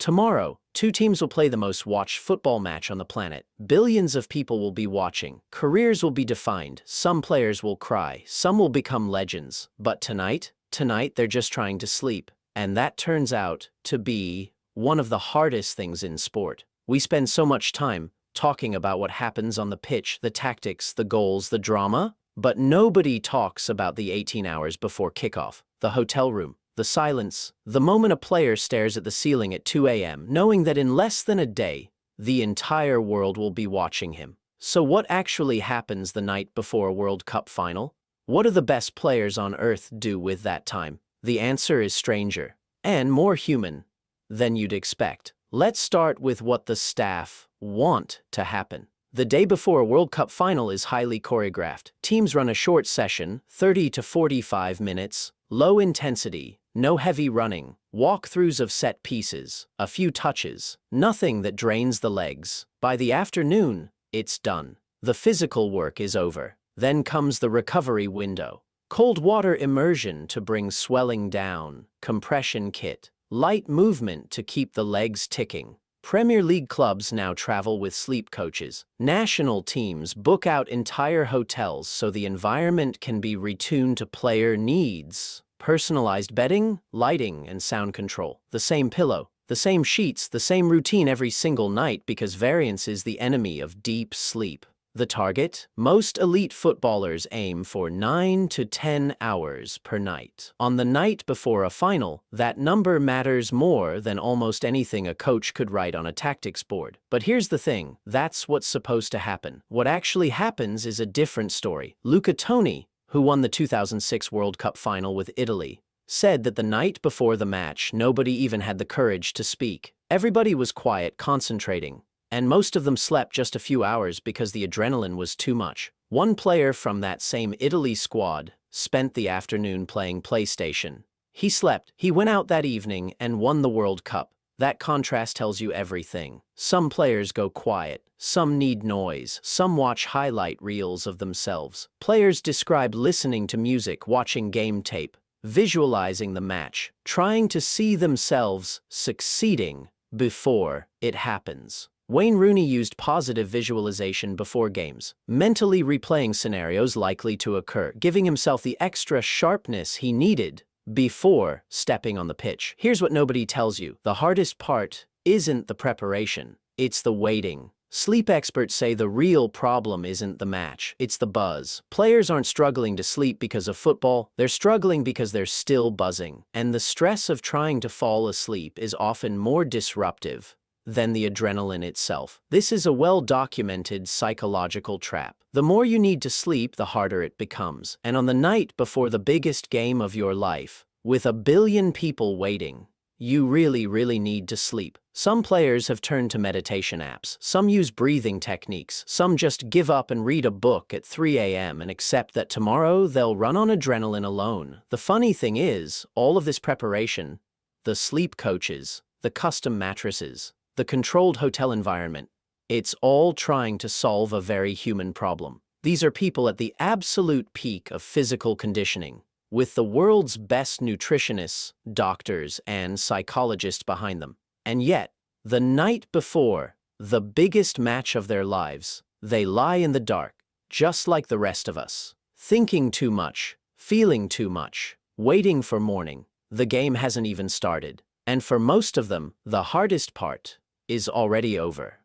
Tomorrow, two teams will play the most watched football match on the planet. Billions of people will be watching. Careers will be defined. Some players will cry. Some will become legends. But tonight, they're just trying to sleep. And that turns out to be one of the hardest things in sport. We spend so much time talking about what happens on the pitch, the tactics, the goals, the drama, but nobody talks about the 18 hours before kickoff, the hotel room, the silence, the moment a player stares at the ceiling at 2 a.m., knowing that in less than a day, the entire world will be watching him. So what actually happens the night before a World Cup final? What do the best players on earth do with that time? The answer is stranger and more human than you'd expect. Let's start with what the staff want to happen. The day before a World Cup final is highly choreographed. Teams run a short session, 30 to 45 minutes, low intensity, no heavy running, walkthroughs of set pieces, a few touches, nothing that drains the legs. By the afternoon, it's done. The physical work is over. Then comes the recovery window. Cold water immersion to bring swelling down, compression kit, light movement to keep the legs ticking. Premier League clubs now travel with sleep coaches. National teams book out entire hotels so the environment can be retuned to player needs. Personalized bedding, lighting, and sound control. The same pillow, the same sheets, the same routine every single night because variance is the enemy of deep sleep. The target? Most elite footballers aim for 9 to 10 hours per night. On the night before a final, that number matters more than almost anything a coach could write on a tactics board. But here's the thing, that's what's supposed to happen. What actually happens is a different story. Luca Toni, who won the 2006 World Cup final with Italy, said that the night before the match, nobody even had the courage to speak. Everybody was quiet, concentrating. And most of them slept just a few hours because the adrenaline was too much. One player from that same Italy squad spent the afternoon playing PlayStation. He slept. He went out that evening and won the World Cup. That contrast tells you everything. Some players go quiet. Some need noise. Some watch highlight reels of themselves. Players describe listening to music, watching game tape, visualizing the match, trying to see themselves succeeding before it happens. Wayne Rooney used positive visualization before games, mentally replaying scenarios likely to occur, giving himself the extra sharpness he needed before stepping on the pitch. Here's what nobody tells you. The hardest part isn't the preparation, it's the waiting. Sleep experts say the real problem isn't the match, it's the buzz. Players aren't struggling to sleep because of football, they're struggling because they're still buzzing. And the stress of trying to fall asleep is often more disruptive than the adrenaline itself. This is a well-documented psychological trap. The more you need to sleep, the harder it becomes. And on the night before the biggest game of your life, with a billion people waiting, you really need to sleep. Some players have turned to meditation apps. Some use breathing techniques. Some just give up and read a book at 3 a.m. and accept that tomorrow they'll run on adrenaline alone. The funny thing is, all of this preparation, the sleep coaches, the custom mattresses, the controlled hotel environment, it's all trying to solve a very human problem. These are people at the absolute peak of physical conditioning, with the world's best nutritionists, doctors, and psychologists behind them. And yet, the night before the biggest match of their lives, they lie in the dark, just like the rest of us, thinking too much, feeling too much, waiting for morning. The game hasn't even started. And for most of them, the hardest part is already over.